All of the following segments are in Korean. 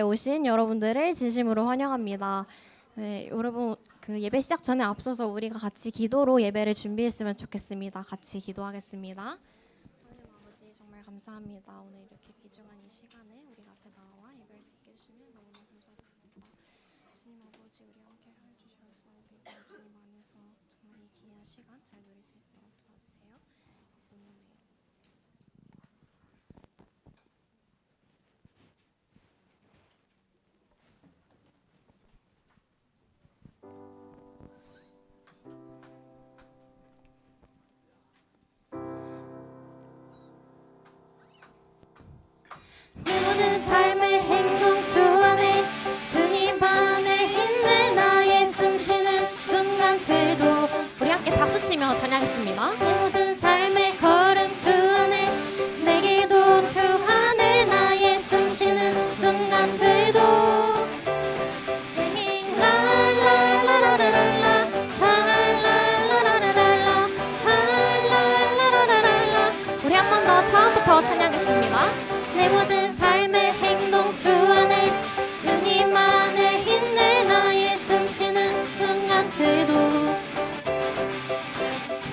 오신 여러분들을 진심으로 환영합니다. 네, 여러분 예배 시작 전에 앞서서 우리가 같이 기도로 예배를 준비했으면 좋겠습니다. 같이 기도하겠습니다. 하나님 아버지 정말 감사합니다. 오늘 이렇게 귀중한 이 시간에 우리 앞에 나와 예배할 수 있게 해주시면 너무나 감사드립니다. 주님 아버지 우리 함께 해주셔서 우리 주님 안에서 정말 이 귀한 시간 잘 누릴 수 있도록 도와주세요. 예수님의 모든 삶의 행동 주 안에 주님 안에 있는 나의 숨쉬는 순간들도 우리 함께 박수치며 찬양했습니다. 내 모든 삶의 걸음 주 안에 내 기도 주 안에 나의 숨쉬는 순간들도 Singing la la la la la la la la la la la 우리 한 번 더 처음부터 찬양했습니다. 내 모든 삶의 행동 주 안에 주님 안에 있네 나의 숨쉬는 순간들도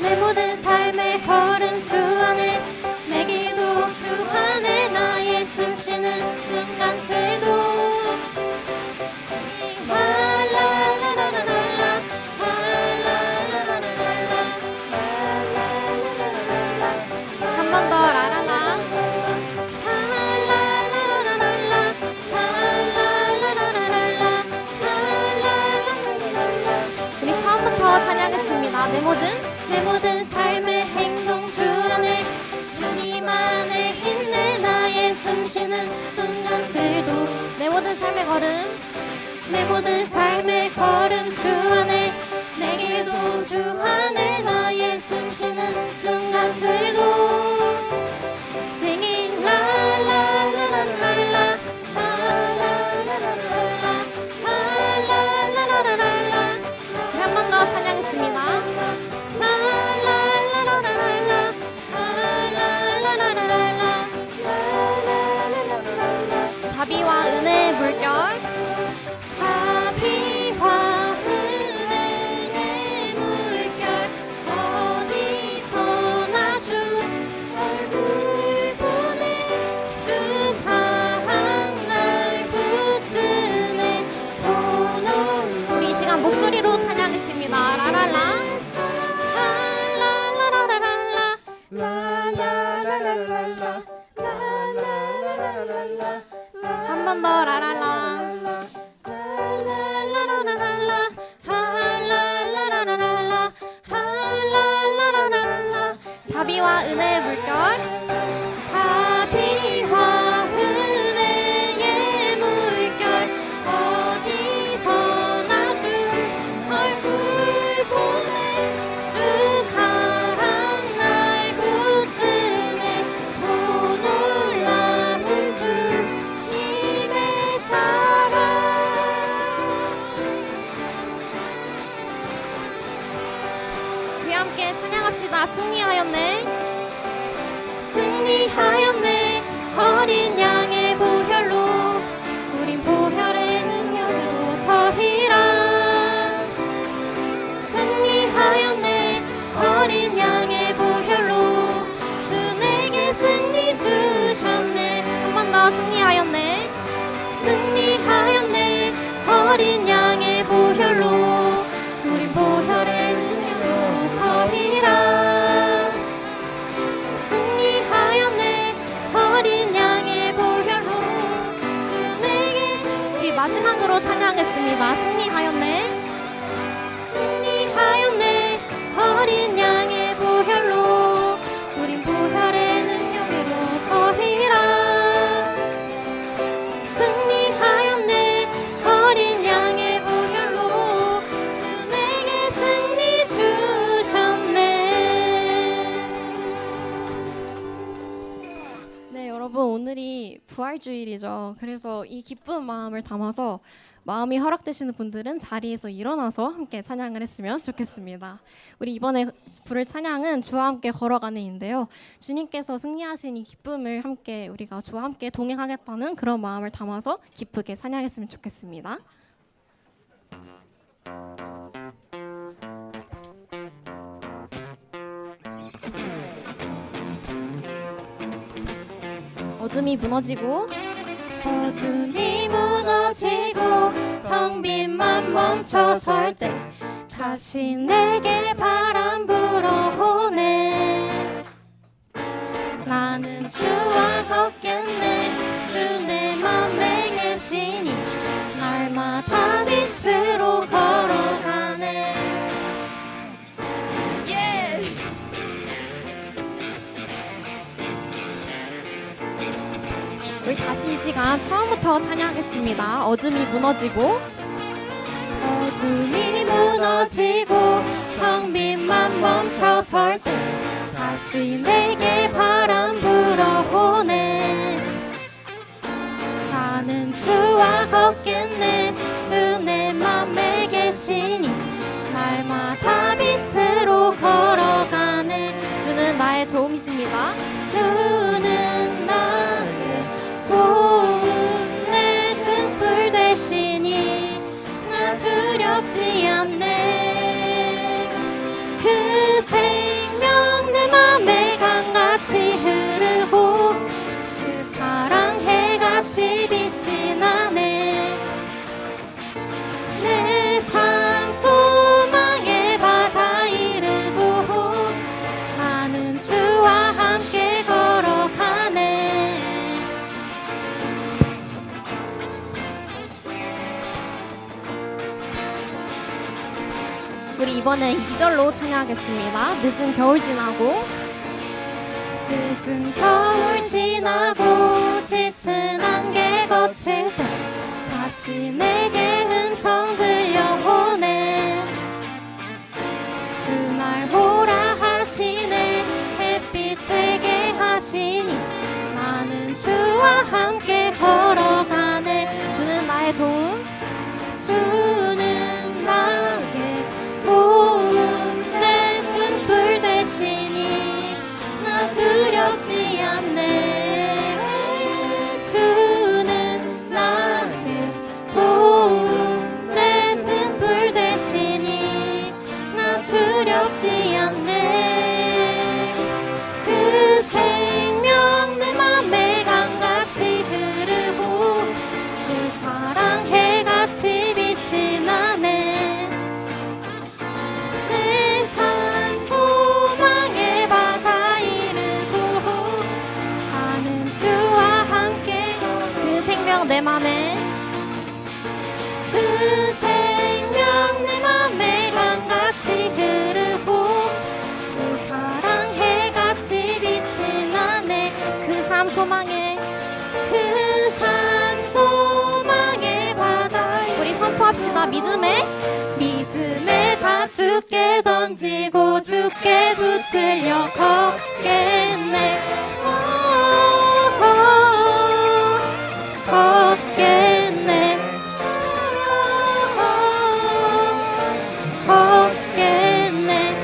내 모든 삶의 걸음 주 안에 내 기도 주 안에 나의 숨쉬는 순간들도 한 번 더 라라라. 우리 처음부터 찬양했습니다. 내 모든 삶의 행동 주 안에 주님 안에 있네 나의 숨쉬는 순간들도 내 모든 삶의 걸음 내 모든 삶의 걸음 주 안에 내 기도 주 안에 나의 숨쉬는 순간들도 Singing la la la la la la 한 번 더 찬양했습니다. 자비와 은혜의 물결 자비와 은혜의 물결 어디서나 주 얼굴 보내 주 사랑 날 붙드네 오늘 우리 이 시간 목소리로 찬양했습니다. 라라라. 한 번 더 라라라. 자비와 은혜의 물결 자비와 은혜의 물결 어디서나 주 얼굴 보내 주 사랑 날 붙드네 오 놀라운 주님의 사랑 우리 함께 찬양합시다. 승리하였네. 승리하였네 어린 양의 보혈로 우린 보혈의 능력으로 서리라 승리하였네 어린 양의 보혈로 주 내게 승리 주셨네 한 번 더 승리하였네. 승리하였네 어린 양의 보혈로 우린 보혈의 능력으로 서리라 승리하였네 어린 양의 보혈로 주 내게 우리 마지막으로 찬양했습니다. 승리하였네. 승리하였네 어린 양의 보혈로 우린 보혈의 능력으로 서리라 승리하였네 어린 양의 보혈로 주 내게 승리 주셨네 네, 여러분 오늘이 부활 부활주일이죠. 그래서 이 기쁜 마음을 담아서 마음이 허락되시는 분들은 자리에서 일어나서 함께 찬양을 했으면 좋겠습니다. 우리 이번에 부를 찬양은 주와 함께 걸어가는인데요. 주님께서 승리하신 이 기쁨을 함께 우리가 주와 함께 동행하겠다는 그런 마음을 담아서 기쁘게 찬양했으면 좋겠습니다. 어둠이 무너지고 정빛만 멈춰설 때 다시 내게 바람 불어오네. 나는 주와 걷겠네. 주 내 맘에 계시니 날마다 빛으로 걸어가네. 우리 다시 이 시간 처음부터 찬양하겠습니다. 어둠이 무너지고 정빛만 멈춰설 때 다시 내게 바람 불어오네. 나는 주와 걷겠네. 주 내 맘에 계시니 날마다 빛으로 걸어가네. 주는 나의 도움이십니다. 주는 나의 도움 내 등불 되시니 나 두렵지 않네. 그 생명 내 맘에 강같이 흐르고 그 사랑 해같이 빛이 나네. 내 삶 소망의 바다 이르도록 나는 주와 함께 걸어가네. 우리 이번에 2절로 찬양하겠습니다. 늦은 겨울 지나고 늦은 겨울 지나고 짙은 안개 거칠 때 다시 내게 음성 들려오네. 주 날 보라 하시네. 햇빛 되게 하시니 나는 주와 함께 걸어가네. 주는 나의 도움 주는 나의 도움 내 등불 되시니 나 두렵지 않네. 주는 나의 도움 내 등불 되시니 나 두렵지 않네. 그 생명 내 맘에 강같이 흐르고 그 사랑 해같이 빛이 나네. 내 삶 소망의 바다 이르도록 나는 주와 함께 그 생명 내 맘에 그 생명 내 맘에 강같이 흐르고 그 사랑 해같이 빛이 나네. 그 삶 소망에 그 삶 소망의 바다 우리 선포합시다. 믿음에 다 주께 던지고 주께 붙들려 걷겠네. 걷겠네. 걷겠네.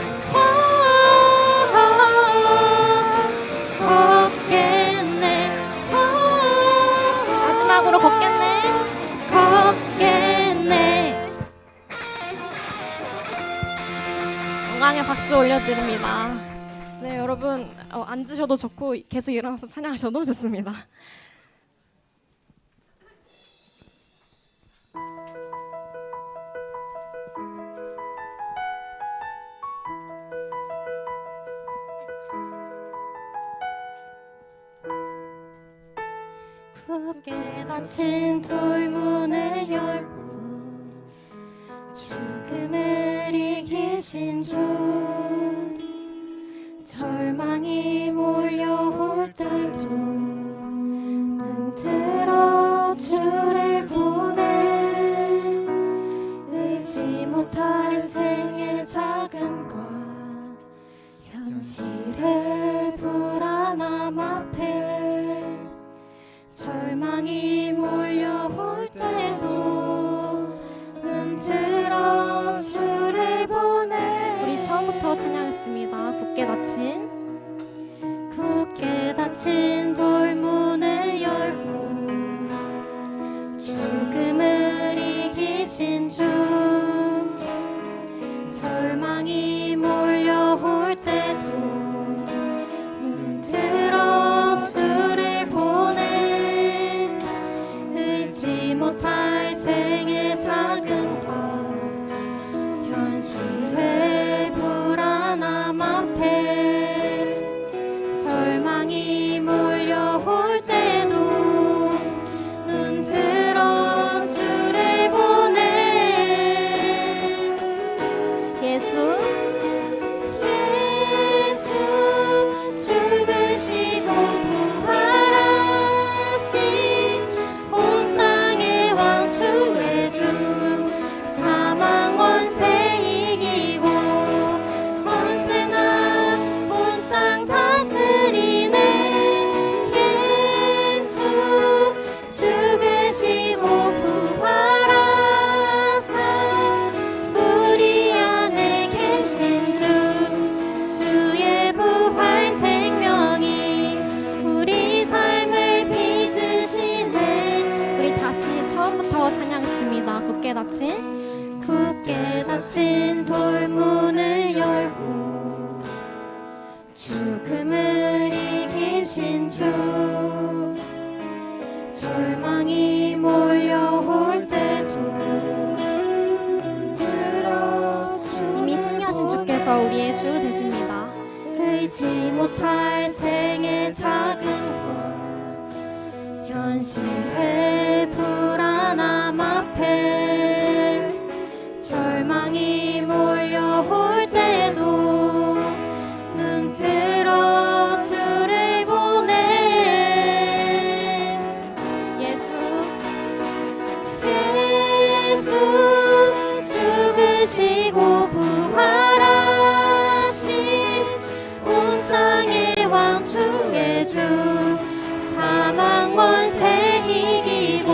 걷겠네. 마지막으로 걷겠네. 걷겠네. 건강에 박수 올려드립니다. 네, 여러분 앉으셔도 좋고 계속 일어나서 찬양하셔도 좋습니다. 굳게 닫힌 돌문을 열고 죽음을 이기신 주. 절망이 몰려올 때도 눈 들어 주를 보내. 의지 못할 생의 자금과 현실의 불안함 앞에 절망 계신 주 절망이 몰려올 때도 눈 들어 주를 보내 잊지 못할 생의 작은 것 현실의 불안함 앞에 절망이 몰려올 때도 눈 들어 주를 보내 예수 죽으시고 부활하신 온 땅의 왕 주의 주 사망 원세 이기고 언제나 온 땅 다스리네 예수 죽으시고 부활하사 우리 안에 계신 주 주의 부활 생명이 우리 삶을 빚으시네 우리 다시 처음부터 찬양했습니다. 굳게 닫힌 돌문을 열고 죽음을 이기신 주 절망이 몰려올 때도 들어 이미 승리하신 주께서 우리의 주 되십니다. 의지 못할 생의 작은 것 현실의 불안함 앞에 절망이 몰려올 때도 눈 들어 주를 보내 예수 죽으시고 부활하신 온 땅의 왕 주의 주 사망 원세 이기고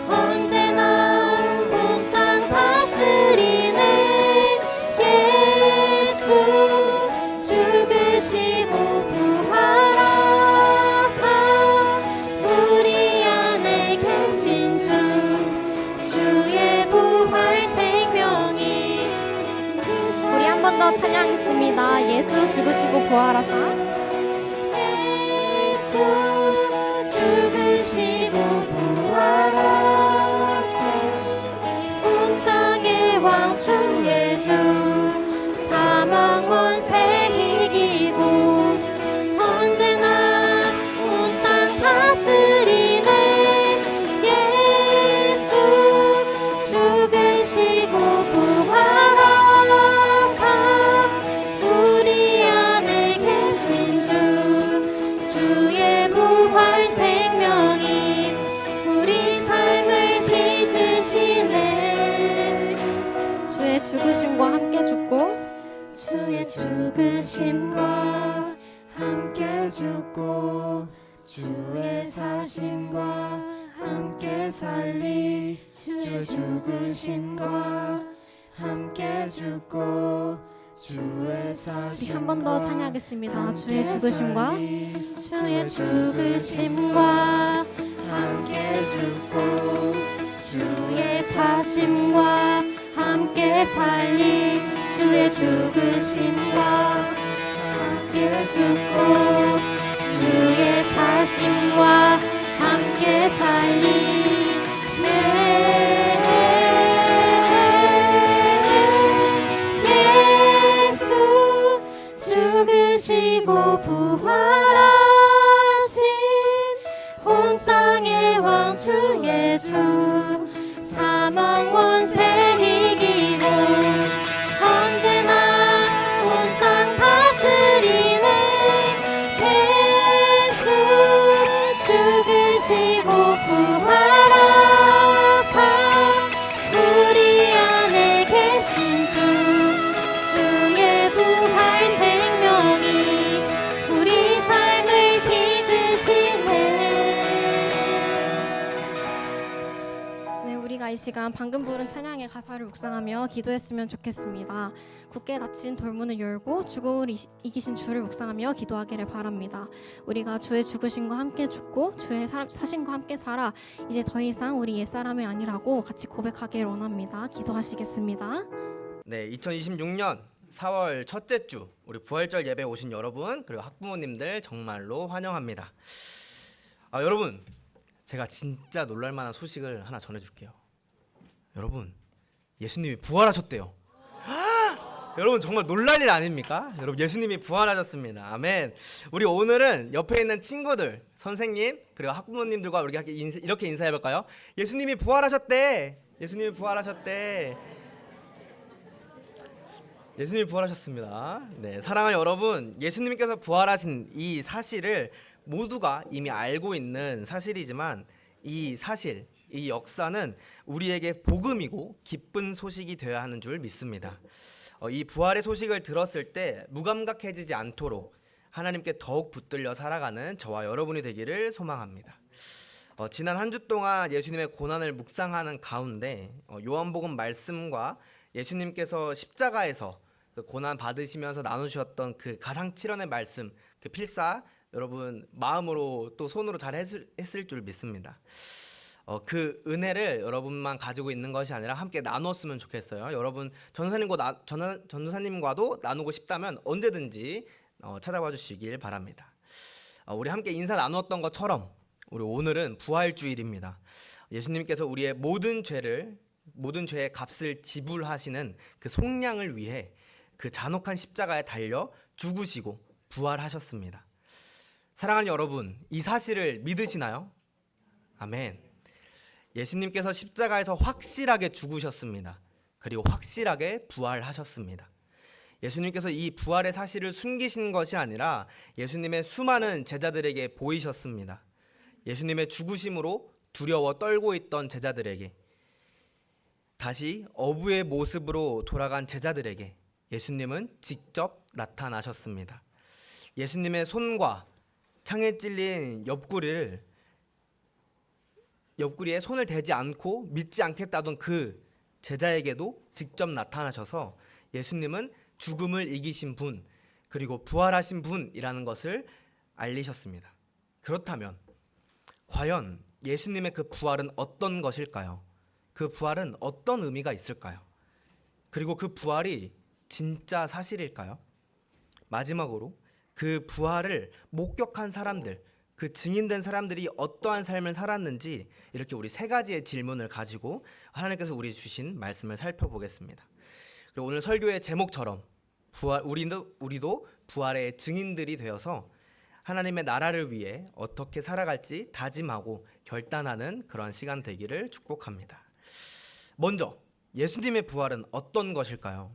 언제나 온 땅 다스리네 예수 죽으시고 부활하사 우리 안에 계신 주 주의 부활 생명이 우리 한 번 더 찬양했습니다. 예수 죽으시고 부활하사 예수 죽으시고 부활하사 온 땅의 왕 주의 주 사망 원세 이기고 언제나 온 땅 다스리네 예수 죽으시고 부활하사 우리 안에 계신 주 주의 부활 생명이 우리 삶을 빚으시네 주의 죽으심과 함께 죽고 주의 죽으심과 함께 죽고 주의 사심과 함께 살리 주의 죽으심과 함께 죽고 주의 우리 한 번 더 사심과 찬양하겠습니다. 주의 죽으심과 주의 죽으심과 함께 죽고 주의 사심과 함께 살리 주의 죽으심과 함께 죽고 주의 사심과 함께 살리 예수 죽으시고 부활하신 온 땅의 왕 주의 주 사망 원세 이기고 언제나 온 땅 다스리네 예수 죽으시고 부활하사 우리 안에 계신 주 주의 부활 생명이 우리 삶을 빚으시네 네, 우리가 이 시간 방금 부른 찬양의 가사를 묵상하며 기도했으면 좋겠습니다. 굳게 닫힌 돌문을 열고 죽음을 이기신 주를 묵상하며 기도하기를 바랍니다. 우리가 주의 죽으심과 함께 죽고 주의 사심과 함께 살아 이제 더 이상 우리 옛사람이 아니라고 같이 고백하기를 원합니다. 기도하시겠습니다. 네, 2026년 4월 첫째 주 우리 부활절 예배 오신 여러분 그리고 학부모님들 정말로 환영합니다. 여러분, 제가 진짜 놀랄만한 소식을 하나 전해줄게요. 여러분, 예수님이 부활하셨대요. 여러분 정말 놀랄 일 아닙니까? 여러분 예수님이 부활하셨습니다. 아멘. 우리 오늘은 옆에 있는 친구들, 선생님 그리고 학부모님들과 우리가 이렇게 인사해 볼까요? 예수님이 부활하셨대. 예수님이 부활하셨대. 예수님이 부활하셨습니다. 네, 사랑하는 여러분, 예수님께서 부활하신 이 사실을 모두가 이미 알고 있는 사실이지만 이 사실, 이 역사는 우리에게 복음이고 기쁜 소식이 되어야 하는 줄 믿습니다. 이 부활의 소식을 들었을 때 무감각해지지 않도록 하나님께 더욱 붙들려 살아가는 저와 여러분이 되기를 소망합니다. 지난 한 주 동안 예수님의 고난을 묵상하는 가운데 요한복음 말씀과 예수님께서 십자가에서 그 고난 받으시면서 나누셨던 그 가상칠언의 말씀, 그 필사 여러분 마음으로 또 손으로 잘 했을 줄 믿습니다. 그 은혜를 여러분만 가지고 있는 것이 아니라 함께 나눴으면 좋겠어요. 여러분 전도사님과도 나누고 싶다면 언제든지 찾아와 주시길 바랍니다. 우리 함께 인사 나누었던 것처럼 우리 오늘은 부활주일입니다. 예수님께서 우리의 모든 죄의 값을 지불하시는 그 속량을 위해 그 잔혹한 십자가에 달려 죽으시고 부활하셨습니다. 사랑하는 여러분, 이 사실을 믿으시나요? 아멘. 예수님께서 십자가에서 확실하게 죽으셨습니다. 그리고 확실하게 부활하셨습니다. 예수님께서 이 부활의 사실을 숨기신 것이 아니라 예수님의 수많은 제자들에게 보이셨습니다. 예수님의 죽으심으로 두려워 떨고 있던 제자들에게, 다시 어부의 모습으로 돌아간 제자들에게 예수님은 직접 나타나셨습니다. 예수님의 손과 창에 찔린 옆구리에 손을 대지 않고 믿지 않겠다던 그 제자에게도 직접 나타나셔서 예수님은 죽음을 이기신 분 그리고 부활하신 분이라는 것을 알리셨습니다. 그렇다면 과연 예수님의 그 부활은 어떤 것일까요? 그 부활은 어떤 의미가 있을까요? 그리고 그 부활이 진짜 사실일까요? 마지막으로 그 부활을 목격한 사람들, 그 증인된 사람들이 어떠한 삶을 살았는지 이렇게 우리 세 가지의 질문을 가지고 하나님께서 우리 주신 말씀을 살펴보겠습니다. 그리고 오늘 설교의 제목처럼 우리도 부활의 증인들이 되어서 하나님의 나라를 위해 어떻게 살아갈지 다짐하고 결단하는 그런 시간 되기를 축복합니다. 먼저 예수님의 부활은 어떤 것일까요?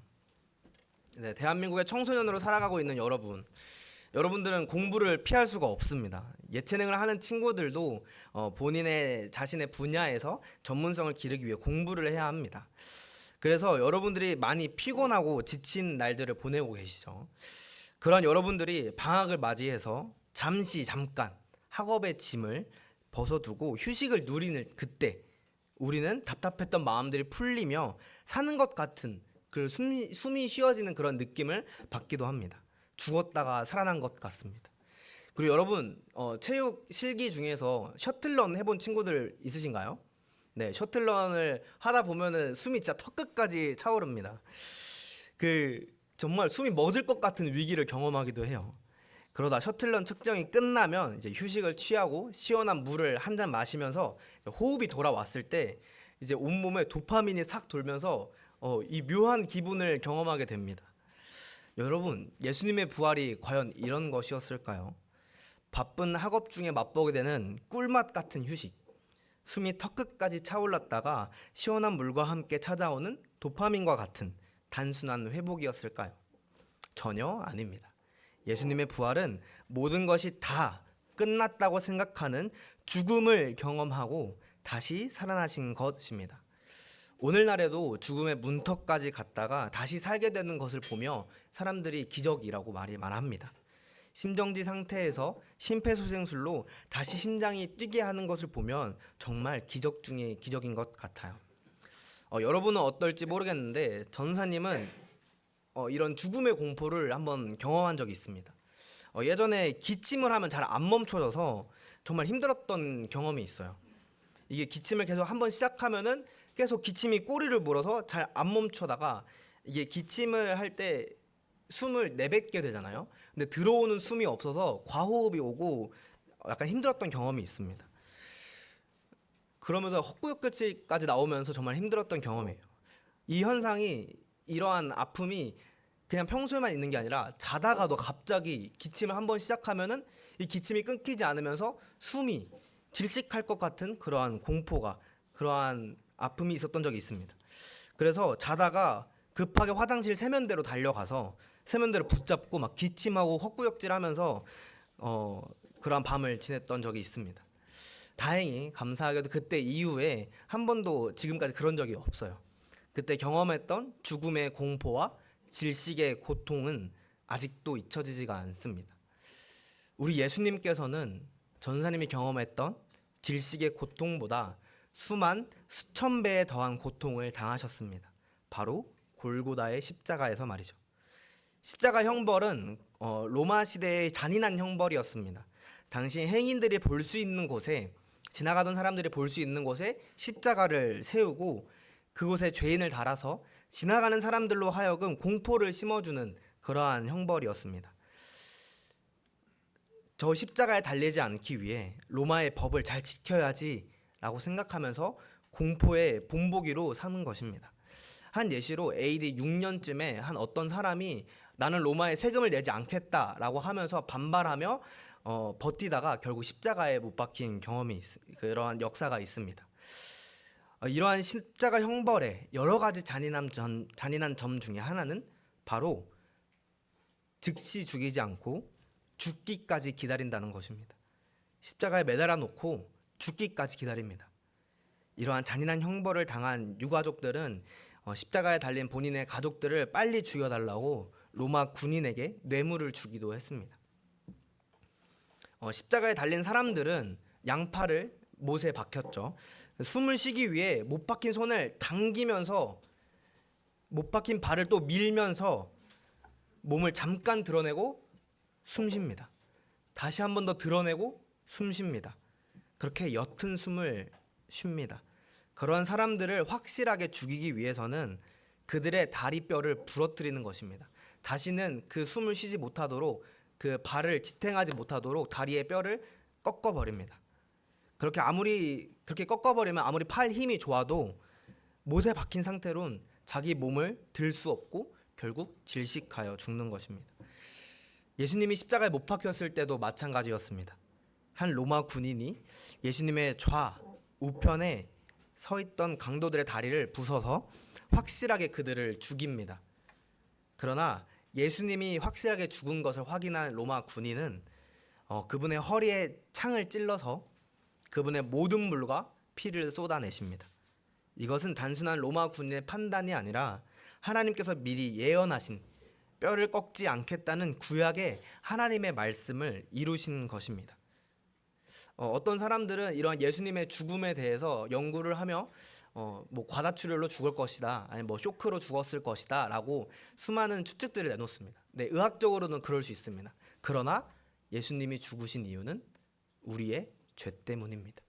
네, 대한민국의 청소년으로 살아가고 있는 여러분들은 공부를 피할 수가 없습니다. 예체능을 하는 친구들도 본인의 자신의 분야에서 전문성을 기르기 위해 공부를 해야 합니다. 그래서 여러분들이 많이 피곤하고 지친 날들을 보내고 계시죠. 그런 여러분들이 방학을 맞이해서 잠깐 학업의 짐을 벗어두고 휴식을 누리는 그때 우리는 답답했던 마음들이 풀리며 사는 것 같은 그 숨이 쉬어지는 그런 느낌을 받기도 합니다. 죽었다가 살아난 것 같습니다. 그리고 여러분 체육 실기 중에서 셔틀런 해본 친구들 있으신가요? 네, 셔틀런을 하다 보면은 숨이 진짜 턱끝까지 차오릅니다. 정말 숨이 멎을 것 같은 위기를 경험하기도 해요. 그러다 셔틀런 측정이 끝나면 이제 휴식을 취하고 시원한 물을 한 잔 마시면서 호흡이 돌아왔을 때 이제 온몸에 도파민이 싹 돌면서 이 묘한 기분을 경험하게 됩니다. 여러분, 예수님의 부활이 과연 이런 것이었을까요? 바쁜 학업 중에 맛보게 되는 꿀맛 같은 휴식, 숨이 턱끝까지 차올랐다가 시원한 물과 함께 찾아오는 도파민과 같은 단순한 회복이었을까요? 전혀 아닙니다. 예수님의 부활은 모든 것이 다 끝났다고 생각하는 죽음을 경험하고 다시 살아나신 것입니다. 오늘날에도 죽음의 문턱까지 갔다가 다시 살게 되는 것을 보며 사람들이 기적이라고 말합니다. 심정지 상태에서 심폐소생술로 다시 심장이 뛰게 하는 것을 보면 정말 기적 중에 기적인 것 같아요. 여러분은 어떨지 모르겠는데 전사님은 이런 죽음의 공포를 한번 경험한 적이 있습니다. 예전에 기침을 하면 잘 안 멈춰져서 정말 힘들었던 경험이 있어요. 이게 기침을 계속 한번 시작하면은 계속 기침이 꼬리를 물어서 잘 안 멈춰다가 이게 기침을 할 때 숨을 내뱉게 되잖아요. 근데 들어오는 숨이 없어서 과호흡이 오고 약간 힘들었던 경험이 있습니다. 그러면서 헛구역질까지 나오면서 정말 힘들었던 경험이에요. 이 현상이 이러한 아픔이 그냥 평소에만 있는 게 아니라 자다가도 갑자기 기침을 한번 시작하면은 이 기침이 끊기지 않으면서 숨이 질식할 것 같은 그러한 공포가 그러한 아픔이 있었던 적이 있습니다. 그래서 자다가 급하게 화장실 세면대로 달려가서 세면대를 붙잡고 막 기침하고 헛구역질하면서 그러한 밤을 지냈던 적이 있습니다. 다행히 감사하게도 그때 이후에 한 번도 지금까지 그런 적이 없어요. 그때 경험했던 죽음의 공포와 질식의 고통은 아직도 잊혀지지가 않습니다. 우리 예수님께서는 전사님이 경험했던 질식의 고통보다 수천 배에 더한 고통을 당하셨습니다. 바로 골고다의 십자가에서 말이죠. 십자가 형벌은 로마 시대의 잔인한 형벌이었습니다. 당시 행인들이 볼 수 있는 곳에 지나가던 사람들이 볼 수 있는 곳에 십자가를 세우고 그곳에 죄인을 달아서 지나가는 사람들로 하여금 공포를 심어주는 그러한 형벌이었습니다. 저 십자가에 달리지 않기 위해 로마의 법을 잘 지켜야지라고 생각하면서 공포의 본보기로 사는 것입니다. 한 예시로 AD 6년쯤에 한 어떤 사람이 나는 로마에 세금을 내지 않겠다라고 하면서 반발하며 버티다가 결국 십자가에 못 박힌 경험이 그러한 역사가 있습니다. 이러한 십자가 형벌의 여러 가지 잔인한 점 중에 하나는 바로 즉시 죽이지 않고 죽기까지 기다린다는 것입니다. 십자가에 매달아 놓고 죽기까지 기다립니다. 이러한 잔인한 형벌을 당한 유가족들은 십자가에 달린 본인의 가족들을 빨리 죽여달라고 로마 군인에게 뇌물을 주기도 했습니다. 십자가에 달린 사람들은 양팔을 못에 박혔죠. 숨을 쉬기 위해 못 박힌 손을 당기면서 못 박힌 발을 또 밀면서 몸을 잠깐 드러내고 숨 쉽니다. 다시 한 번 더 드러내고 숨 쉽니다. 그렇게 옅은 숨을 쉽니다. 그러한 사람들을 확실하게 죽이기 위해서는 그들의 다리뼈를 부러뜨리는 것입니다. 다시는 그 숨을 쉬지 못하도록 그 발을 지탱하지 못하도록 다리의 뼈를 꺾어버립니다. 그렇게 꺾어버리면 아무리 팔 힘이 좋아도 못에 박힌 상태론 자기 몸을 들 수 없고 결국 질식하여 죽는 것입니다. 예수님이 십자가에 못 박혔을 때도 마찬가지였습니다. 한 로마 군인이 예수님의 우편에 서 있던 강도들의 다리를 부숴서 확실하게 그들을 죽입니다. 그러나 예수님이 확실하게 죽은 것을 확인한 로마 군인은 그분의 허리에 창을 찔러서 그분의 모든 물과 피를 쏟아내십니다. 이것은 단순한 로마 군인의 판단이 아니라 하나님께서 미리 예언하신 뼈를 꺾지 않겠다는 구약의 하나님의 말씀을 이루신 것입니다. 어떤 사람들은 이러한 예수님의 죽음에 대해서 연구를 하며 뭐 과다출혈로 죽을 것이다, 아니 뭐 쇼크로 죽었을 것이다라고 수많은 추측들을 내놓습니다. 네, 의학적으로는 그럴 수 있습니다. 그러나 예수님이 죽으신 이유는 우리의 죄 때문입니다.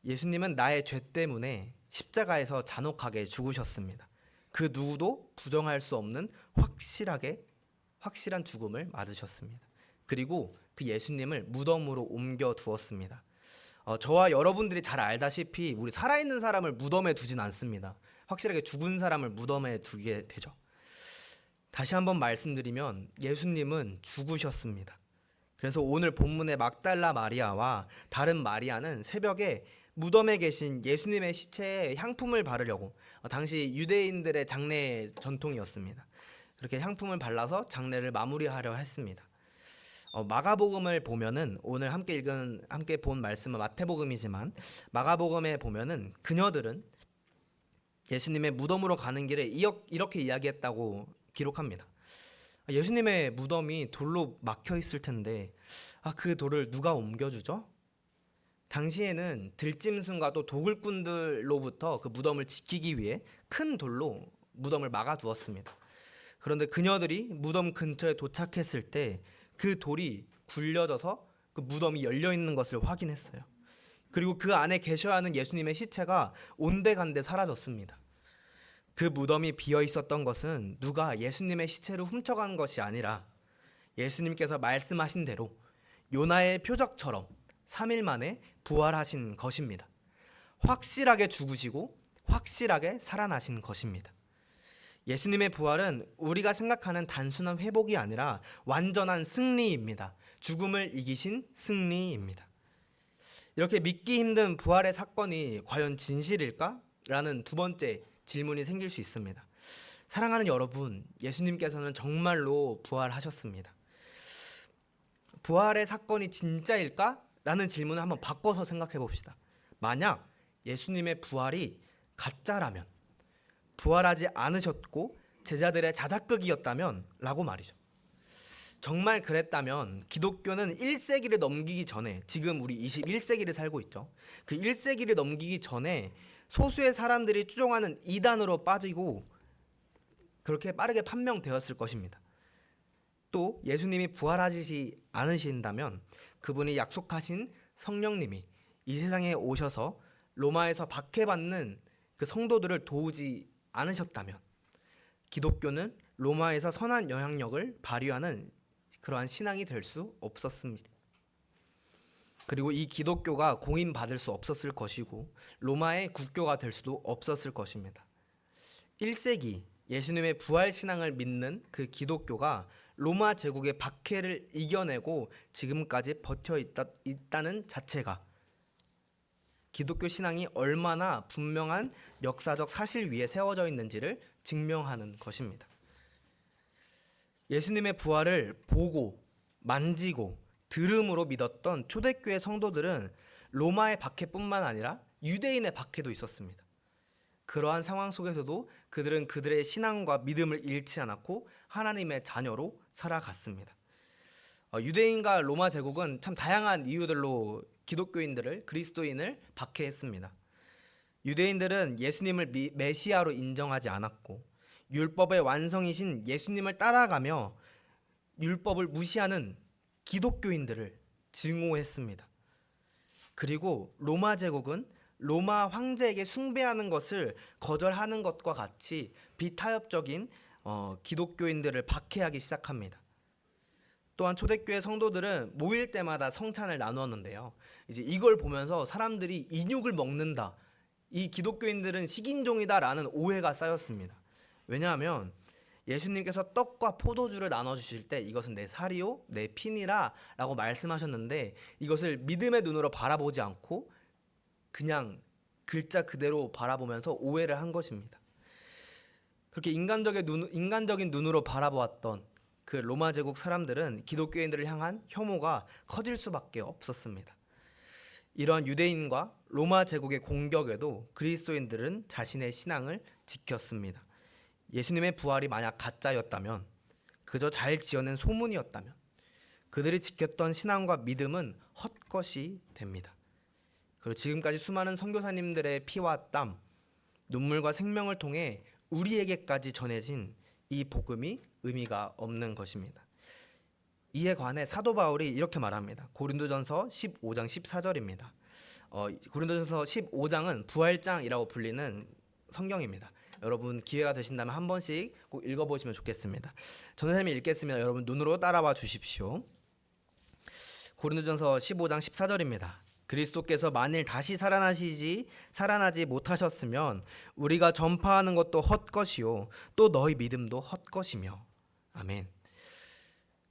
예수님은 나의 죄 때문에 십자가에서 잔혹하게 죽으셨습니다. 그 누구도 부정할 수 없는 확실한 죽음을 맞으셨습니다. 그리고 그 예수님을 무덤으로 옮겨 두었습니다. 저와 여러분들이 잘 알다시피 우리 살아있는 사람을 무덤에 두진 않습니다. 확실하게 죽은 사람을 무덤에 두게 되죠. 다시 한번 말씀드리면 예수님은 죽으셨습니다. 그래서 오늘 본문의 막달라 마리아와 다른 마리아는 새벽에 무덤에 계신 예수님의 시체에 향품을 바르려고, 당시 유대인들의 장례 전통이었습니다. 그렇게 향품을 발라서 장례를 마무리하려 했습니다. 마가복음을 보면은 오늘 함께 본 말씀은 마태복음이지만 마가복음에 보면은 그녀들은 예수님의 무덤으로 가는 길에 이렇게 이야기했다고 기록합니다. 예수님의 무덤이 돌로 막혀 있을 텐데 그 돌을 누가 옮겨주죠? 당시에는 들짐승과 또 도굴꾼들로부터 그 무덤을 지키기 위해 큰 돌로 무덤을 막아두었습니다. 그런데 그녀들이 무덤 근처에 도착했을 때 그 돌이 굴려져서 그 무덤이 열려 있는 것을 확인했어요. 그리고 그 안에 계셔야 하는 예수님의 시체가 온데간데 사라졌습니다. 그 무덤이 비어 있었던 것은 누가 예수님의 시체를 훔쳐간 것이 아니라 예수님께서 말씀하신 대로 요나의 표적처럼 3일 만에 부활하신 것입니다. 확실하게 죽으시고 확실하게 살아나신 것입니다. 예수님의 부활은 우리가 생각하는 단순한 회복이 아니라 완전한 승리입니다. 죽음을 이기신 승리입니다. 이렇게 믿기 힘든 부활의 사건이 과연 진실일까? 라는 두 번째 질문이 생길 수 있습니다. 사랑하는 여러분, 예수님께서는 정말로 부활하셨습니다. 부활의 사건이 진짜일까? 라는 질문을 한번 바꿔서 생각해 봅시다. 만약 예수님의 부활이 가짜라면, 부활하지 않으셨고 제자들의 자작극이었다면 라고 말이죠. 정말 그랬다면 기독교는 1세기를 넘기기 전에, 지금 우리 21세기를 살고 있죠. 그 1세기를 넘기기 전에 소수의 사람들이 추종하는 이단으로 빠지고 그렇게 빠르게 판명되었을 것입니다. 또 예수님이 부활하지 않으신다면 그분이 약속하신 성령님이 이 세상에 오셔서 로마에서 박해받는 그 성도들을 도우지 않으셨다면 기독교는 로마에서 선한 영향력을 발휘하는 그러한 신앙이 될 수 없었습니다. 그리고 이 기독교가 공인받을 수 없었을 것이고 로마의 국교가 될 수도 없었을 것입니다. 1세기 예수님의 부활 신앙을 믿는 그 기독교가 로마 제국의 박해를 이겨내고 지금까지 버텨 있다는 자체가 기독교 신앙이 얼마나 분명한 역사적 사실 위에 세워져 있는지를 증명하는 것입니다. 예수님의 부활을 보고 만지고 들음으로 믿었던 초대교회 성도들은 로마의 박해뿐만 아니라 유대인의 박해도 있었습니다. 그러한 상황 속에서도 그들은 그들의 신앙과 믿음을 잃지 않았고 하나님의 자녀로 살아갔습니다. 유대인과 로마 제국은 참 다양한 이유들로 기독교인들을, 그리스도인을 박해했습니다. 유대인들은 예수님을 메시아로 인정하지 않았고 율법의 완성이신 예수님을 따라가며 율법을 무시하는 기독교인들을 증오했습니다. 그리고 로마 제국은 로마 황제에게 숭배하는 것을 거절하는 것과 같이 비타협적인 기독교인들을 박해하기 시작합니다. 또한 초대교회 성도들은 모일 때마다 성찬을 나누었는데요. 이제 이걸 보면서 사람들이 인육을 먹는다, 이 기독교인들은 식인종이다라는 오해가 쌓였습니다. 왜냐하면 예수님께서 떡과 포도주를 나눠주실 때 이것은 내 살이요 내 피니라 라고 말씀하셨는데 이것을 믿음의 눈으로 바라보지 않고 그냥 글자 그대로 바라보면서 오해를 한 것입니다. 그렇게 인간적인 눈으로 바라보았던 그 로마 제국 사람들은 기독교인들을 향한 혐오가 커질 수밖에 없었습니다. 이러한 유대인과 로마 제국의 공격에도 그리스도인들은 자신의 신앙을 지켰습니다. 예수님의 부활이 만약 가짜였다면, 그저 잘 지어낸 소문이었다면 그들이 지켰던 신앙과 믿음은 헛것이 됩니다. 그리고 지금까지 수많은 선교사님들의 피와 땀, 눈물과 생명을 통해 우리에게까지 전해진 이 복음이 의미가 없는 것입니다. 이에 관해 사도 바울이 이렇게 말합니다. 고린도전서 15장 14절입니다. 고린도전서 15장은 부활장이라고 불리는 성경입니다. 여러분 기회가 되신다면 한 번씩 꼭 읽어보시면 좋겠습니다. 전도사님이 읽겠습니다. 여러분 눈으로 따라와 주십시오. 고린도전서 15장 14절입니다. 그리스도께서 만일 다시 살아나지 못하셨으면 우리가 전파하는 것도 헛것이요 또 너희 믿음도 헛것이며. 아멘.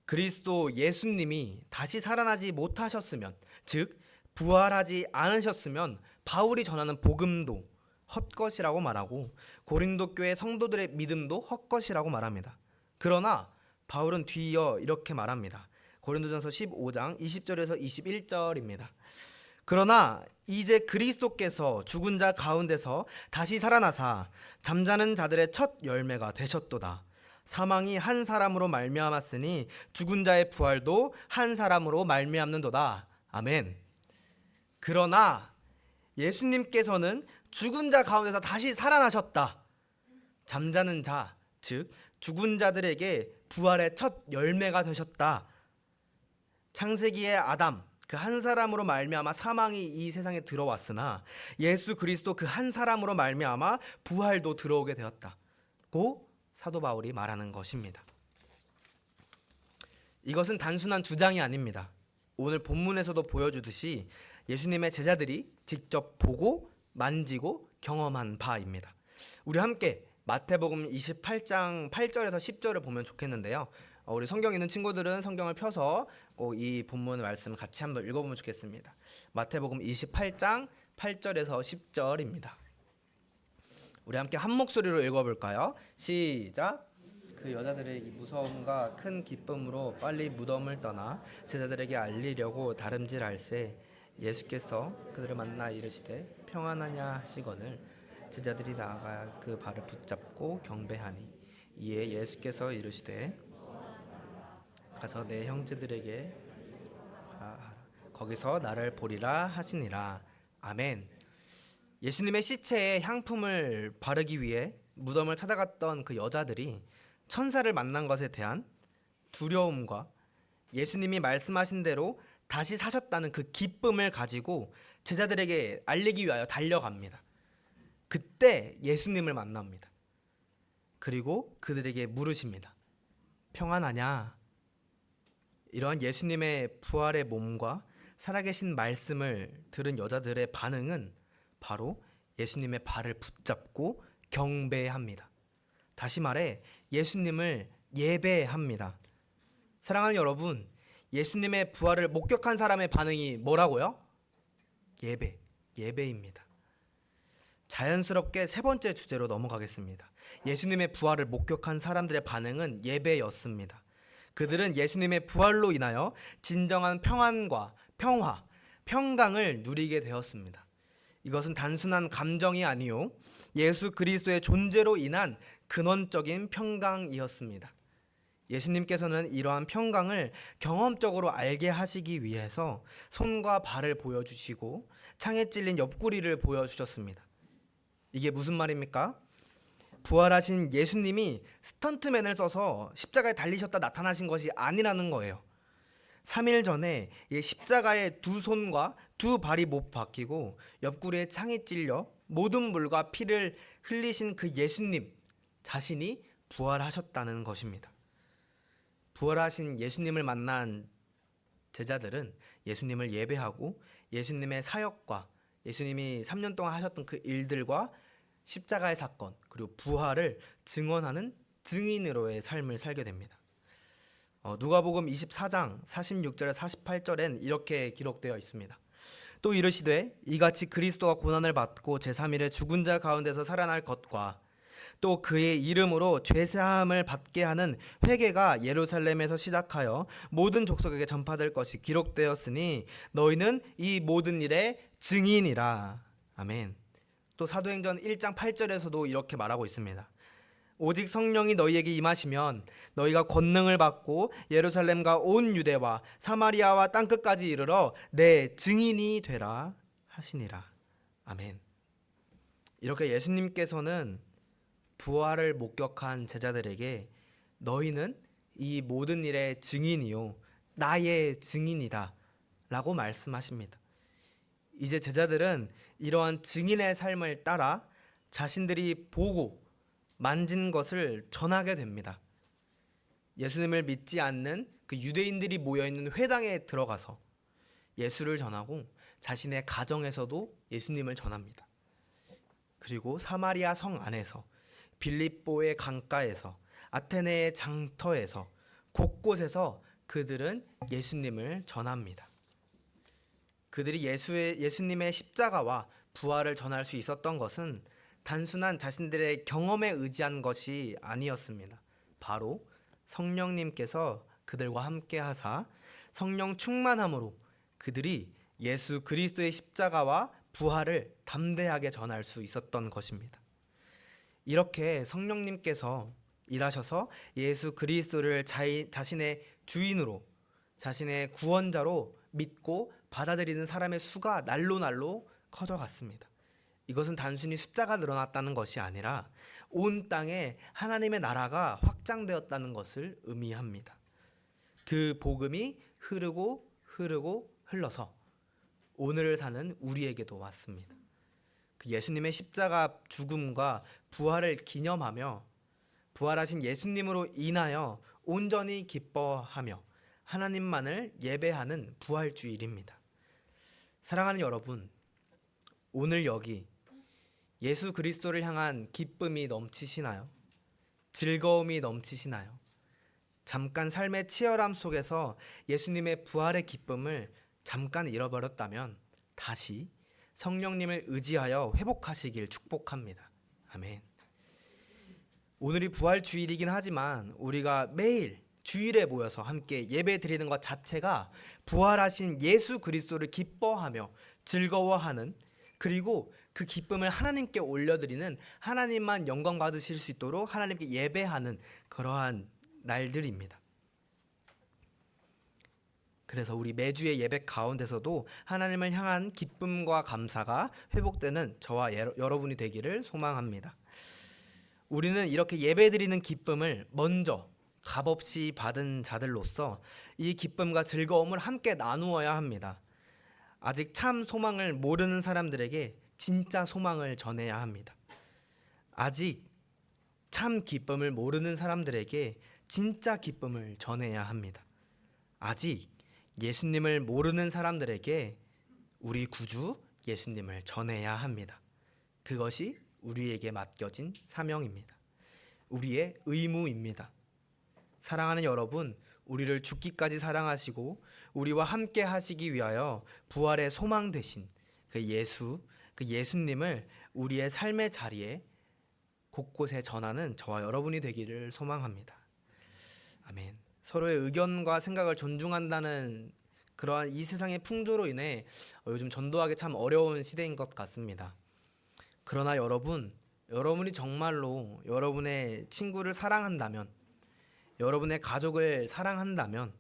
그리스도 예수님이 다시 살아나지 못하셨으면, 즉 부활하지 않으셨으면 바울이 전하는 복음도 헛것이라고 말하고 고린도 교회 성도들의 믿음도 헛것이라고 말합니다. 그러나 바울은 뒤이어 이렇게 말합니다. 고린도전서 15장 20절에서 21절입니다. 그러나 이제 그리스도께서 죽은 자 가운데서 다시 살아나사 잠자는 자들의 첫 열매가 되셨도다. 사망이 한 사람으로 말미암았으니 죽은 자의 부활도 한 사람으로 말미암는도다. 아멘. 그러나 예수님께서는 죽은 자 가운데서 다시 살아나셨다. 잠자는 자, 즉 죽은 자들에게 부활의 첫 열매가 되셨다. 창세기의 아담 그 한 사람으로 말미암아 사망이 이 세상에 들어왔으나 예수 그리스도 그 한 사람으로 말미암아 부활도 들어오게 되었다고 사도 바울이 말하는 것입니다. 이것은 단순한 주장이 아닙니다. 오늘 본문에서도 보여주듯이 예수님의 제자들이 직접 보고 만지고 경험한 바입니다. 우리 함께 마태복음 28장 8절에서 10절을 보면 좋겠는데요. 우리 성경 있는 친구들은 성경을 펴서 꼭 이 본문 말씀을 같이 한번 읽어보면 좋겠습니다. 마태복음 28장 8절에서 10절입니다. 우리 함께 한 목소리로 읽어볼까요? 시작. 그 여자들의 이 무서움과 큰 기쁨으로 빨리 무덤을 떠나 제자들에게 알리려고 다름질할새 예수께서 그들을 만나 이르시되 평안하냐 하시거늘 제자들이 나아가 그 발을 붙잡고 경배하니 이에 예수께서 이르시되 가서 내 형제들에게 거기서 나를 보리라 하시니라. 아멘. 예수님의 시체에 향품을 바르기 위해 무덤을 찾아갔던 그 여자들이 천사를 만난 것에 대한 두려움과 예수님이 말씀하신 대로 다시 사셨다는 그 기쁨을 가지고 제자들에게 알리기 위하여 달려갑니다. 그때 예수님을 만납니다. 그리고 그들에게 물으십니다. 평안하냐? 이러한 예수님의 부활의 몸과 살아계신 말씀을 들은 여자들의 반응은 바로 예수님의 발을 붙잡고 경배합니다. 다시 말해 예수님을 예배합니다. 사랑하는 여러분, 예수님의 부활을 목격한 사람의 반응이 뭐라고요? 예배입니다. 자연스럽게 세 번째 주제로 넘어가겠습니다. 예수님의 부활을 목격한 사람들의 반응은 예배였습니다. 그들은 예수님의 부활로 인하여 진정한 평안과 평화, 평강을 누리게 되었습니다. 이것은 단순한 감정이 아니요 예수 그리스도의 존재로 인한 근원적인 평강이었습니다. 예수님께서는 이러한 평강을 경험적으로 알게 하시기 위해서 손과 발을 보여주시고 창에 찔린 옆구리를 보여주셨습니다. 이게 무슨 말입니까? 부활하신 예수님이 스턴트맨을 써서 십자가에 달리셨다 나타나신 것이 아니라는 거예요. 3일 전에 십자가에 두 손과 두 발이 못 박히고 옆구리에 창이 찔려 모든 물과 피를 흘리신 그 예수님 자신이 부활하셨다는 것입니다. 부활하신 예수님을 만난 제자들은 예수님을 예배하고 예수님의 사역과 예수님이 3년 동안 하셨던 그 일들과 십자가의 사건 그리고 부활을 증언하는 증인으로의 삶을 살게 됩니다. 누가복음 24장 46절에 48절엔 이렇게 기록되어 있습니다. 또 이르시되 이같이 그리스도가 고난을 받고 제3일에 죽은 자 가운데서 살아날 것과 또 그의 이름으로 죄사함을 받게 하는 회개가 예루살렘에서 시작하여 모든 족속에게 전파될 것이 기록되었으니 너희는 이 모든 일의 증인이라. 아멘. 또 사도행전 1장 8절에서도 이렇게 말하고 있습니다. 오직 성령이 너희에게 임하시면 너희가 권능을 받고 예루살렘과 온 유대와 사마리아와 땅끝까지 이르러 내 증인이 되라 하시니라. 아멘. 이렇게 예수님께서는 부활을 목격한 제자들에게 너희는 이 모든 일의 증인이요 나의 증인이다 라고 말씀하십니다. 이제 제자들은 이러한 증인의 삶을 따라 자신들이 보고 만진 것을 전하게 됩니다. 예수님을 믿지 않는 그 유대인들이 모여있는 회당에 들어가서 예수를 전하고 자신의 가정에서도 예수님을 전합니다. 그리고 사마리아 성 안에서 빌립보의 강가에서 아테네의 장터에서 곳곳에서 그들은 예수님을 전합니다. 그들이 예수님의 십자가와 부활을 전할 수 있었던 것은 단순한 자신들의 경험에 의지한 것이 아니었습니다. 바로 성령님께서 그들과 함께 하사 성령 충만함으로 그들이 예수 그리스도의 십자가와 부활을 담대하게 전할 수 있었던 것입니다. 이렇게 성령님께서 일하셔서 예수 그리스도를 자신의 주인으로, 자신의 구원자로 믿고 받아들이는 사람의 수가 날로 커져갔습니다. 이것은 단순히 숫자가 늘어났다는 것이 아니라 온 땅에 하나님의 나라가 확장되었다는 것을 의미합니다. 그 복음이 흐르고 흘러서 오늘을 사는 우리에게도 왔습니다. 그 예수님의 십자가 죽음과 부활을 기념하며 부활하신 예수님으로 인하여 온전히 기뻐하며 하나님만을 예배하는 부활주일입니다. 사랑하는 여러분, 오늘 여기 예수 그리스도를 향한 기쁨이 넘치시나요? 즐거움이 넘치시나요? 잠깐 삶의 치열함 속에서 예수님의 부활의 기쁨을 잠깐 잃어버렸다면 다시 성령님을 의지하여 회복하시길 축복합니다. 아멘. 오늘이 부활 주일이긴 하지만 우리가 매일 주일에 모여서 함께 예배 드리는 것 자체가 부활하신 예수 그리스도를 기뻐하며 즐거워하는, 그리고 그 기쁨을 하나님께 올려드리는, 하나님만 영광 받으실 수 있도록 하나님께 예배하는 그러한 날들입니다. 그래서 우리 매주의 예배 가운데서도 하나님을 향한 기쁨과 감사가 회복되는 저와 여러분이 되기를 소망합니다. 우리는 이렇게 예배드리는 기쁨을 먼저 값없이 받은 자들로서 이 기쁨과 즐거움을 함께 나누어야 합니다. 아직 참 소망을 모르는 사람들에게 진짜 소망을 전해야 합니다. 아직 참 기쁨을 모르는 사람들에게 진짜 기쁨을 전해야 합니다. 아직 예수님을 모르는 사람들에게 우리 구주 예수님을 전해야 합니다. 그것이 우리에게 맡겨진 사명입니다. 우리의 의무입니다. 사랑하는 여러분, 우리를 죽기까지 사랑하시고 우리와 함께 하시기 위하여 부활의 소망 되신 그 예수님을 우리의 삶의 자리에 곳곳에 전하는 저와 여러분이 되기를 소망합니다. 아멘. 서로의 의견과 생각을 존중한다는 그러한 이 세상의 풍조로 인해 요즘 전도하기 참 어려운 시대인 것 같습니다. 그러나 여러분이 정말로 여러분의 친구를 사랑한다면, 여러분의 가족을 사랑한다면,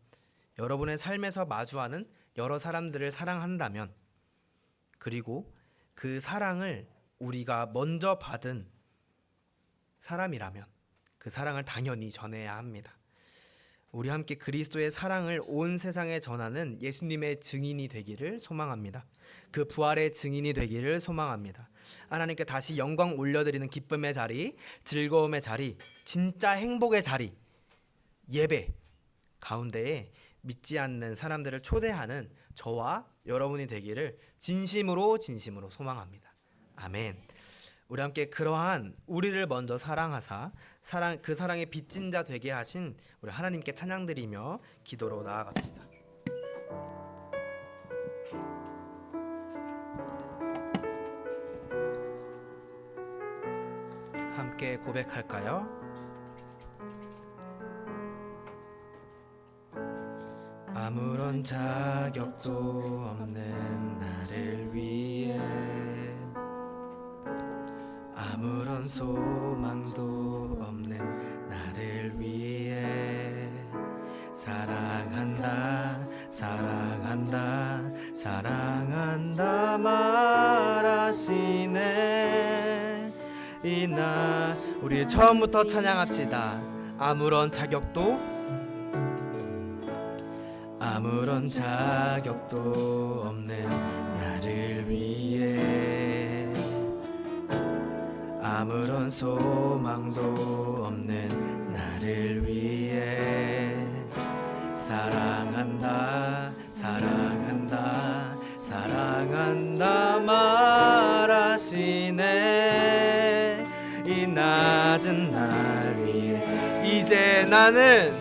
여러분의 삶에서 마주하는 여러 사람들을 사랑한다면, 그리고 그 사랑을 우리가 먼저 받은 사람이라면 그 사랑을 당연히 전해야 합니다. 우리 함께 그리스도의 사랑을 온 세상에 전하는 예수님의 증인이 되기를 소망합니다. 그 부활의 증인이 되기를 소망합니다. 하나님께 다시 영광 올려드리는 기쁨의 자리, 즐거움의 자리, 진짜 행복의 자리, 예배 가운데에 믿지 않는 사람들을 초대하는 저와 여러분이 되기를 진심으로 소망합니다. 아멘. 우리 함께 그러한 우리를 먼저 사랑하사 그 사랑의 빚진 자 되게 하신 우리 하나님께 찬양드리며 기도로 나아갑시다. 함께 고백할까요? 아무런 자격도 없는 나를 위해, 아무런 소망도 없는 나를 위해 사랑한다 말하시네. 이날 우리 처음부터 찬양합시다. 아무런 자격도 없는 나를 위해, 아무런 소망도 없는 나를 위해 사랑한다 말하시네. 이 낮은 날 위해 이제 나는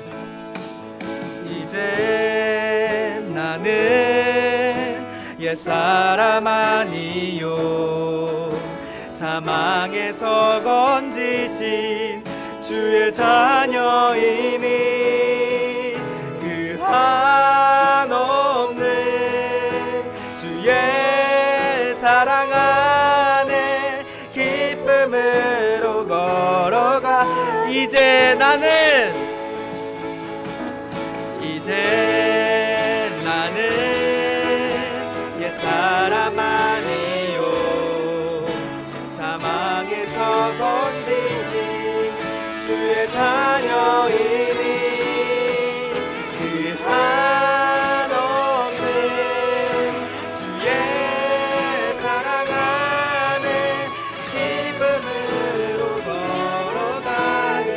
옛사람 아니요, 사망에서 건지신 주의 자녀이니 그 한없는 주의 사랑 안에 기쁨으로 걸어가. 이제 나는 옛사람 아니요 사망에서 건지신 주의 자녀이니 그 한없는 주의 사랑 안에 기쁨으로 걸어가는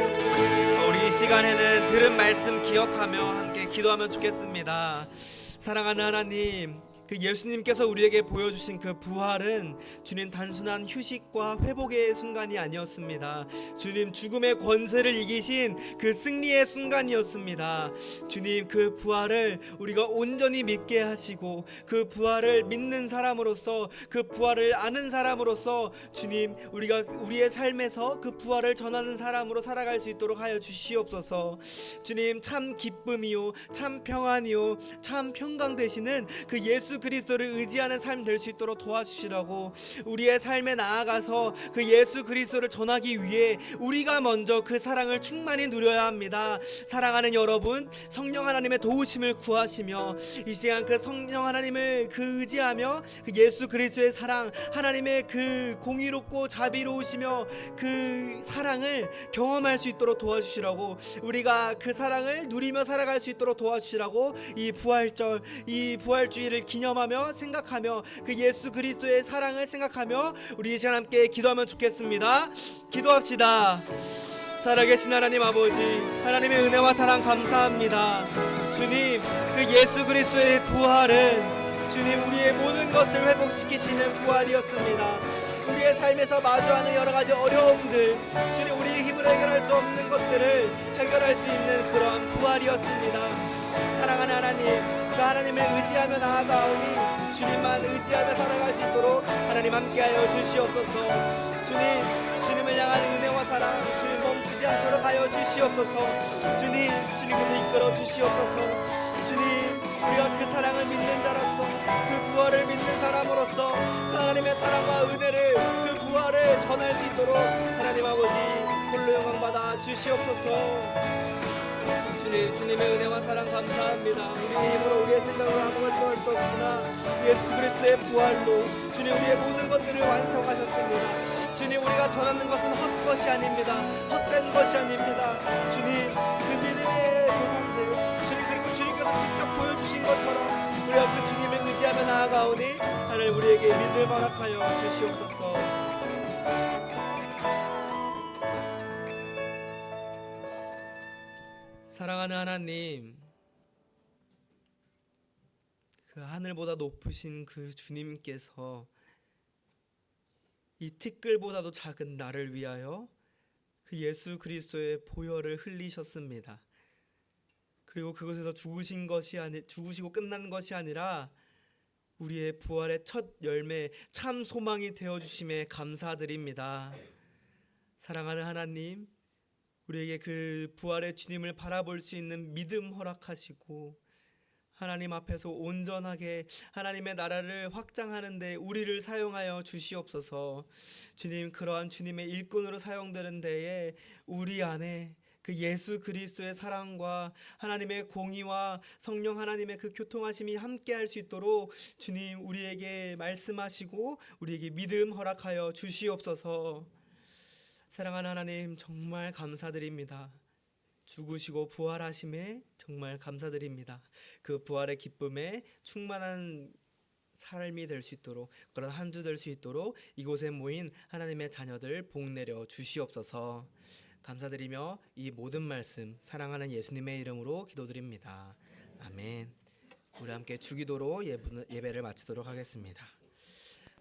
우리 이 시간에는 들은 말씀 기억하며 함께 기도하면 좋겠습니다. 사랑하는 하나님, 그 예수님께서 우리에게 보여주신 그 부활은 주님 단순한 휴식과 회복의 순간이 아니었습니다. 주님 죽음의 권세를 이기신 그 승리의 순간이었습니다. 주님 그 부활을 우리가 온전히 믿게 하시고 그 부활을 믿는 사람으로서 그 부활을 아는 사람으로서 주님 우리가 우리의 삶에서 그 부활을 전하는 사람으로 살아갈 수 있도록 하여 주시옵소서. 주님 참 기쁨이요 참 평안이요 참 평강 되시는 그 예수 그리스도를 의지하는 삶 될 수 있도록 도와주시라고 우리의 삶에 나아가서 그 예수 그리스도를 전하기 위해 우리가 먼저 그 사랑을 충만히 누려야 합니다. 사랑하는 여러분, 성령 하나님의 도우심을 구하시며 이 시간 그 성령 하나님을 그 의지하며 그 예수 그리스도의 사랑, 하나님의 그 공의롭고 자비로우시며 그 사랑을 경험할 수 있도록 도와주시라고, 우리가 그 사랑을 누리며 살아갈 수 있도록 도와주시라고 이 부활절, 이 부활주의를 기념하며 생각하며 그 예수 그리스도의 사랑을 생각하며 우리 이 시간 함께 기도하면 좋겠습니다. 기도합시다. 살아계신 하나님 아버지, 하나님의 은혜와 사랑 감사합니다. 주님 그 예수 그리스도의 부활은 주님 우리의 모든 것을 회복시키시는 부활이었습니다. 우리의 삶에서 마주하는 여러가지 어려움들, 주님 우리의 힘으로 해결할 수 없는 것들을 해결할 수 있는 그러한 부활이었습니다. 사랑하는 하나님, 그 하나님을 의지하며 나아가오니 주님만 의지하며 살아갈 수 있도록 하나님 함께하여 주시옵소서. 주님을 향한 은혜와 사랑 주님 멈추지 않도록 하여 주시옵소서. 주님께서 이끌어 주시옵소서. 주님 우리가 그 사랑을 믿는 자로서, 그 부활을 믿는 사람으로서 그 하나님의 사랑과 은혜를, 그 부활을 전할 수 있도록 하나님 아버지 홀로 영광 받아 주시옵소서. 주님의 은혜와 사랑 감사합니다. 우리의 힘으로 우리의 생각으로 아무것도 할 수 없으나 예수 그리스도의 부활로 주님 우리의 모든 것들을 완성하셨습니다. 주님 우리가 전하는 것은 헛것이 아닙니다. 헛된 것이 아닙니다. 주님 그 믿음의 조상들, 주님 그리고 주님께서 직접 보여주신 것처럼 우리가 그 주님을 의지하며 나아가오니 하나님 우리에게 믿음을 허락하여 주시옵소서. 사랑하는 하나님, 그 하늘보다 높으신 그 주님께서 이 티끌보다도 작은 나를 위하여 그 예수 그리스도의 보혈을 흘리셨습니다. 그리고 그것에서 죽으시고 끝난 것이 아니라 우리의 부활의 첫 열매, 참 소망이 되어주심에 감사드립니다. 사랑하는 하나님, 우리에게 그 부활의 주님을 바라볼 수 있는 믿음 허락하시고 하나님 앞에서 온전하게 하나님의 나라를 확장하는 데 우리를 사용하여 주시옵소서. 주님 그러한 주님의 일꾼으로 사용되는 데에 우리 안에 그 예수 그리스도의 사랑과 하나님의 공의와 성령 하나님의 그 교통하심이 함께할 수 있도록 주님 우리에게 말씀하시고 우리에게 믿음 허락하여 주시옵소서. 사랑하는 하나님 정말 감사드립니다. 죽으시고 부활하심에 정말 감사드립니다. 그 부활의 기쁨에 충만한 삶이 될 수 있도록, 그런 한 주 될 수 있도록 이곳에 모인 하나님의 자녀들 복 내려 주시옵소서. 감사드리며 이 모든 말씀 사랑하는 예수님의 이름으로 기도드립니다. 아멘. 우리 함께 주기도로 예배를 마치도록 하겠습니다.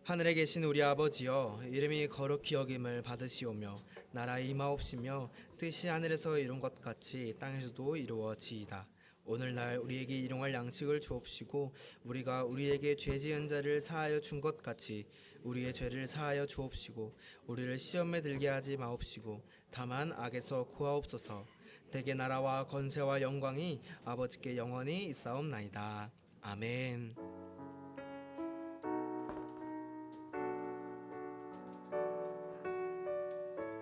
하늘에 계신 우리 아버지여, 이름이 거룩히 여김을 받으시오며 나라 임하옵시며 뜻이 하늘에서 이룬 것 같이 땅에서도 이루어지이다. 오늘날 우리에게 일용할 양식을 주옵시고 우리가 우리에게 죄 지은 자를 사하여 준 것 같이 우리의 죄를 사하여 주옵시고 우리를 시험에 들게 하지 마옵시고 다만 악에서 구하옵소서. 대개 나라와 권세와 영광이 아버지께 영원히 있사옵나이다. 아멘.